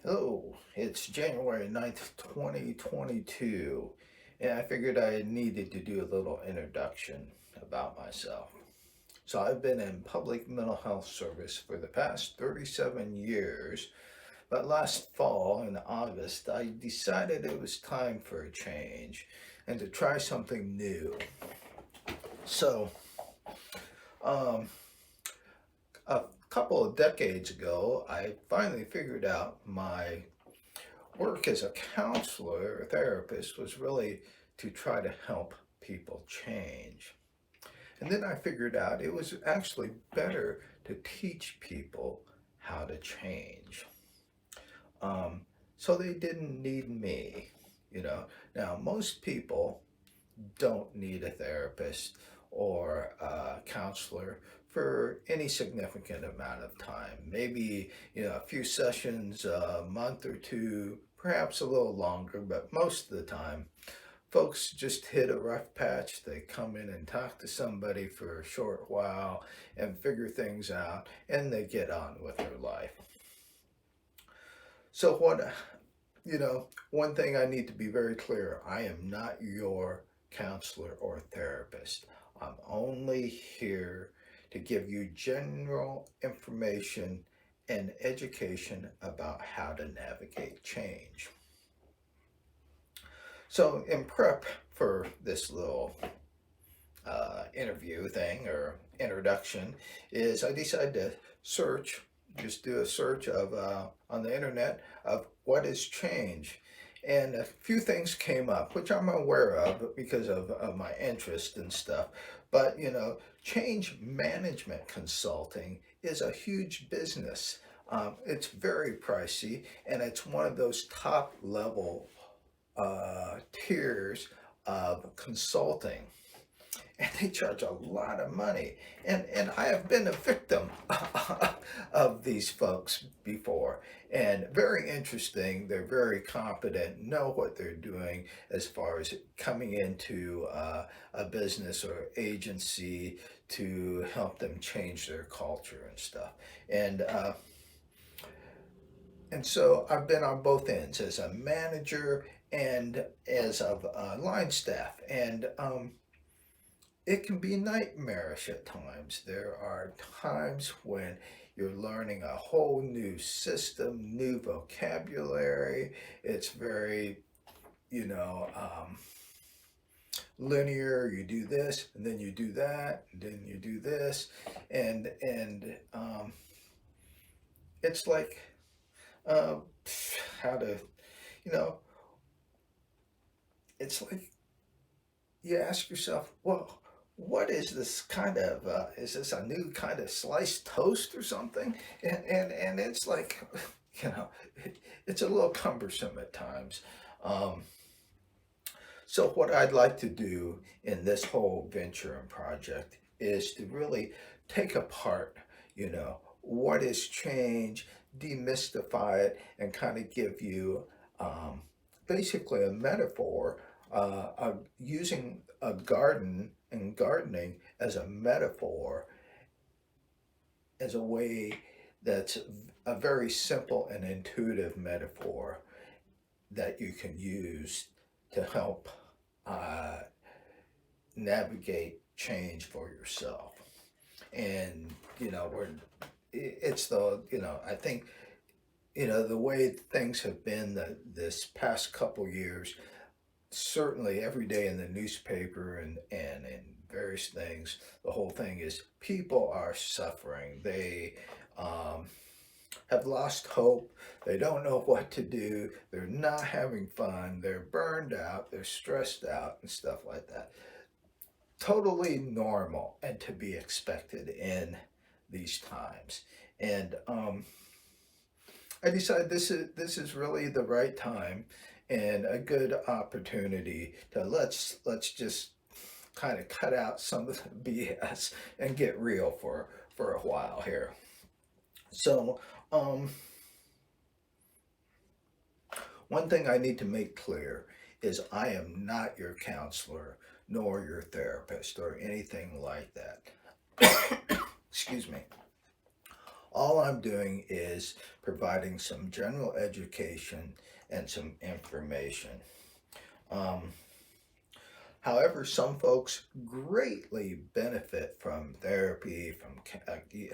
Hello, it's January 9th, 2022, and I figured I needed to do a little introduction about myself. So, I've been in public mental health service for the past 37 years, but last fall in August, I decided it was time for a change and to try something new. So, um, a couple of decades ago, I finally figured out my work as a counselor or therapist was really to try to help people change. And then I figured out it was actually better to teach people how to change. Um, so they didn't need me, you know. Now, most people don't need a therapist or a counselor for any significant amount of time. Maybe, a few sessions, a month or two, perhaps a little longer, but most of the time, folks just hit a rough patch. They come in and talk to somebody for a short while and figure things out, and they get on with their life. So, one thing I need to be very clear, I am not your counselor or therapist. I'm only here to give you general information and education about how to navigate change. So, in prep for this little interview thing or introduction, is I decided to just do a search of on the internet of what has changed. And a few things came up, which I'm aware of because of my interest and stuff. But, change management consulting is a huge business. It's very pricey, and it's one of those top level tiers of consulting, and they charge a lot of money. And I have been a victim of these folks before. And very interesting. They're very competent, know what they're doing as far as coming into a business or agency to help them change their culture and stuff. And uh, and so I've been on both ends as a manager and as of line staff. And it can be nightmarish at times. There are times when you're learning a whole new system, new vocabulary. It's very, you know, um, linear. You do this, and then you do that, and then you do this, and it's like uh, how to, you know, it's like you ask yourself, well, what is this kind of, is this a new kind of sliced toast or something? And it's like, you know, it's a little cumbersome at times. Um, so what I'd like to do in this whole venture and project is to really take apart, what has changed, demystify it, and kind of give you um, basically a metaphor of using a garden and gardening as a metaphor, as a way that's a very simple and intuitive metaphor that you can use to help uh, navigate change for yourself. And it's the I think the way things have been this past couple years, certainly every day in the newspaper and in various things, the whole thing is people are suffering. They um, have lost hope. They don't know what to do. They're not having fun. They're burned out. They're stressed out and stuff like that. Totally normal and to be expected in these times. And I decided this is really the right time and a good opportunity to let's just kind of cut out some of the BS and get real for a while here. So, um, one thing I need to make clear is I am not your counselor nor your therapist or anything like that. Excuse me. All I'm doing is providing some general education and some information. Um, However, some folks greatly benefit from therapy, from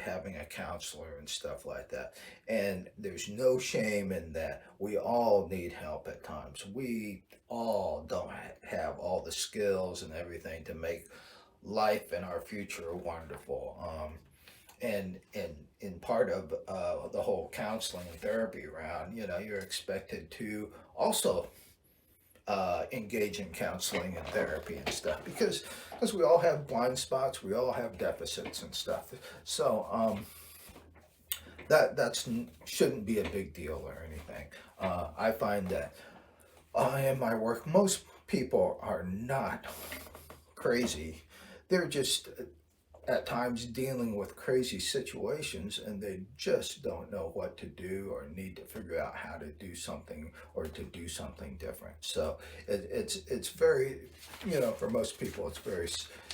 having a counselor and stuff like that. And there's no shame in that. We all need help at times. We all don't have all the skills and everything to make life and our future wonderful. And in part of the whole counseling and therapy round, you're expected to also engage in counseling and therapy and stuff because we all have blind spots, we all have deficits and stuff. So that's shouldn't be a big deal or anything. I find that in my work, most people are not crazy. They're just at times dealing with crazy situations and they just don't know what to do or need to figure out how to do something or to do something different. So it's very, for most people it's very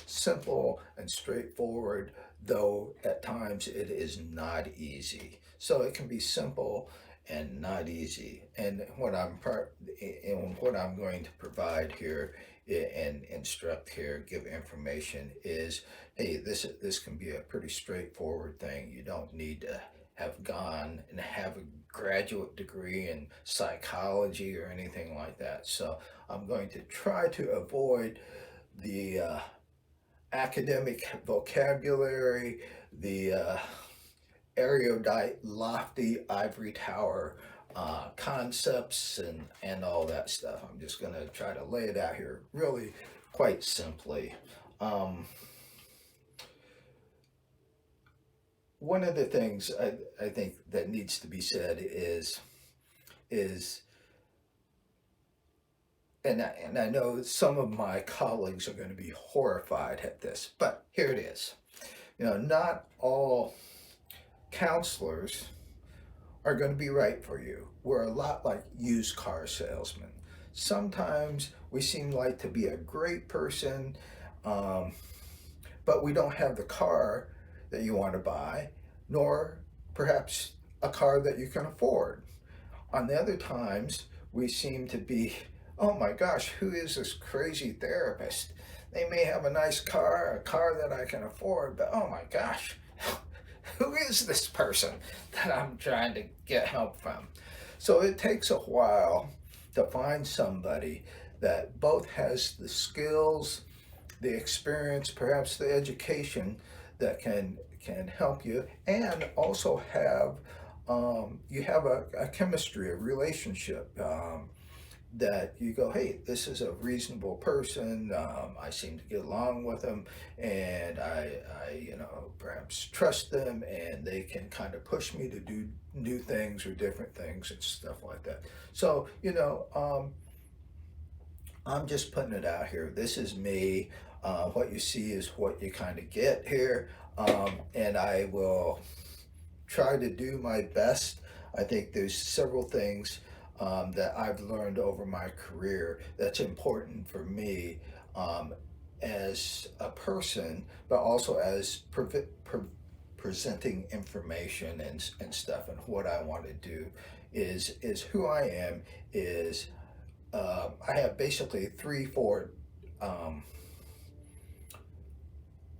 simple and straightforward, though at times it is not easy. So it can be simple and not easy. And what I'm going to provide here and instruct here, give information is, hey, this can be a pretty straightforward thing. You don't need to have gone and have a graduate degree in psychology or anything like that. So I'm going to try to avoid the academic vocabulary, the erudite, lofty ivory tower concepts and all that stuff. I'm just going to try to lay it out here really quite simply. One of the things I think that needs to be said is and I know some of my colleagues are going to be horrified at this, but here it is. Not all counselors are going to be right for you. We're a lot like used car salesmen. Sometimes we seem like to be a great person, but we don't have the car that you want to buy, nor perhaps a car that you can afford. On the other times, we seem to be, oh my gosh, who is this crazy therapist? They may have a nice car, a car that I can afford, but oh my gosh, who is this person that I'm trying to get help from? So it takes a while to find somebody that both has the skills, the experience, perhaps the education that can help you, and also have you have a chemistry, a relationship that you go, hey, this is a reasonable person. I seem to get along with them, and I perhaps trust them, and they can kind of push me to do new things or different things and stuff like that. So I'm just putting it out here. This is me. What you see is what you kind of get here, and I will try to do my best. I think there's several things that I've learned over my career that's important for me as a person, but also as presenting information and stuff. And what I want to do is who I am is I have basically 3-4 um,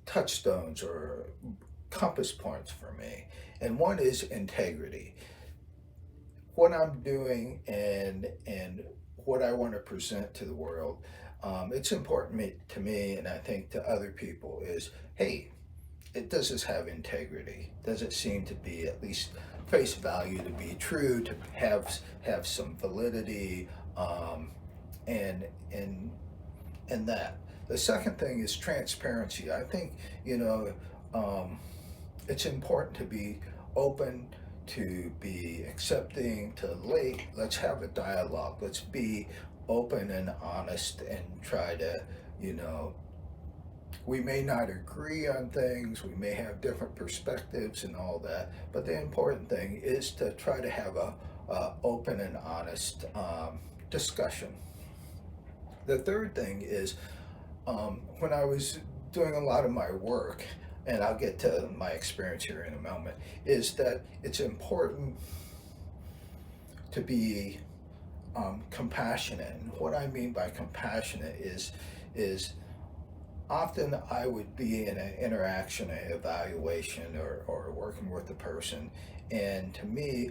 touchstones or compass points for me. And one is integrity. What I'm doing and what I want to present to the world, it's important to me, and I think to other people, is, hey, does this have integrity? Does it seem to be at least face value, to be true, to have some validity, and and and that. The second thing is transparency. I think um, it's important to be open, to be accepting, let's have a dialogue. Let's be open and honest and try to, you know, we may not agree on things, we may have different perspectives and all that, but the important thing is to try to have a open and honest discussion. The third thing is when I was doing a lot of my work, and I'll get to my experience here in a moment, is that it's important to be compassionate. And what I mean by compassionate is often I would be in an interaction, an evaluation, or working with a person, and to me,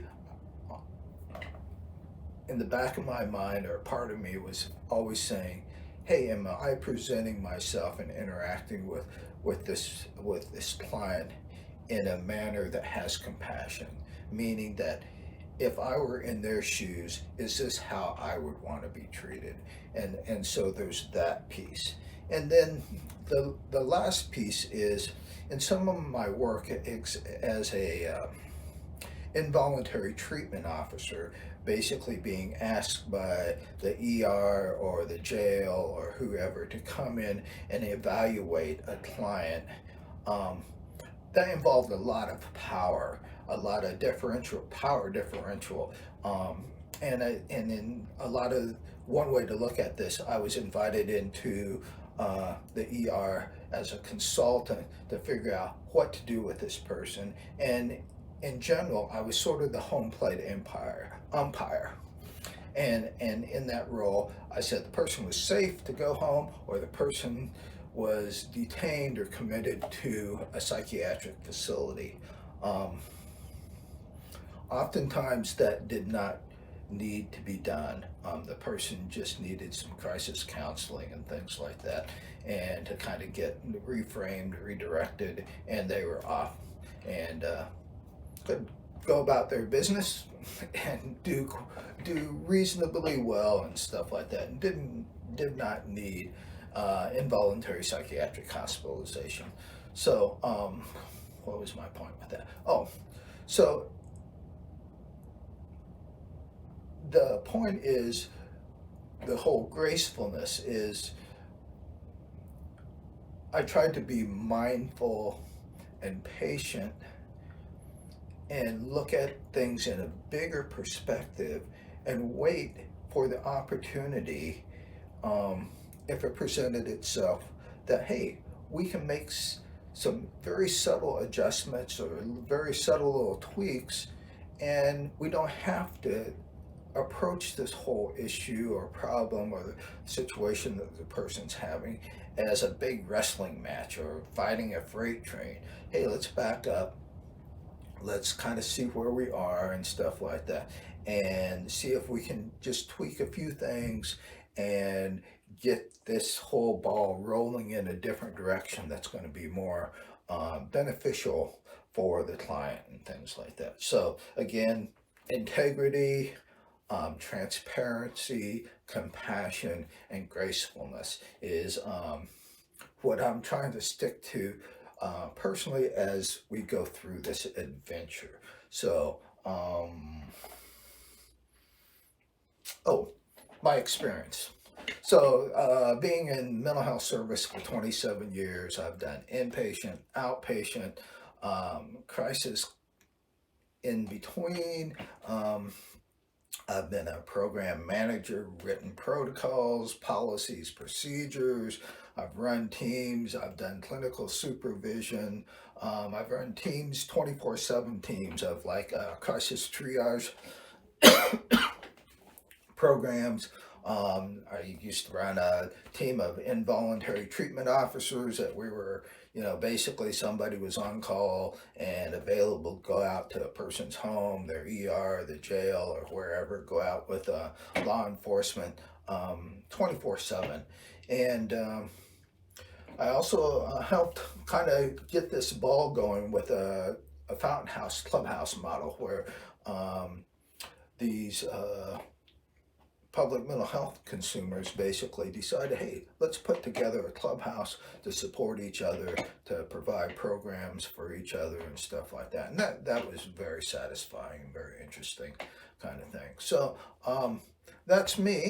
in the back of my mind, or part of me was always saying, "Hey, am I presenting myself and interacting with this client in a manner that has compassion?" Meaning that if I were in their shoes, is this how I would want to be treated? And so there's that piece. And then the last piece is in some of my work as a involuntary treatment officer, basically being asked by the ER or the jail or whoever to come in and evaluate a client. Um, that involved a lot of power, a lot of power differential, and in a lot of one way to look at this, I was invited into the ER as a consultant to figure out what to do with this person, and in general, I was sort of the home plate umpire. And in that role, I said the person was safe to go home, or the person was detained or committed to a psychiatric facility. Um, Oftentimes, that did not need to be done. The person just needed some crisis counseling and things like that, and to kind of get reframed, redirected, and they were off and could go about their business and do reasonably well and stuff like that, and did not need involuntary psychiatric hospitalization. So, what was my point with that? Oh, so the point is the whole gracefulness is I tried to be mindful and patient and look at things in a bigger perspective and wait for the opportunity, um, if it presented itself, that hey, we can make some very subtle adjustments or very subtle little tweaks, and we don't have to approach this whole issue or problem or the situation that the person's having as a big wrestling match or fighting a freight train. Hey, let's back up, let's kind of see where we are and stuff like that, and see if we can just tweak a few things and get this whole ball rolling in a different direction that's going to be more beneficial for the client and things like that. So again, integrity, transparency, compassion, and gracefulness is what I'm trying to stick to personally as we go through this adventure. So, oh, my experience. So, being in mental health service for 27 years, I've done inpatient, outpatient, crisis in between. I've been a program manager, written protocols, policies, procedures. I've run teams. I've done clinical supervision. I've run teams, 24/7 teams of like crisis triage programs. I used to run a team of involuntary treatment officers that we were, basically somebody was on call and available to go out to a person's home, their ER, the jail, or wherever, go out with law enforcement 24/7. And I also helped kind of get this ball going with a Fountainhouse Clubhouse model where these public mental health consumers basically decided, hey, let's put together a clubhouse to support each other, to provide programs for each other and stuff like that. And that was very satisfying and very interesting kind of thing. So that's me.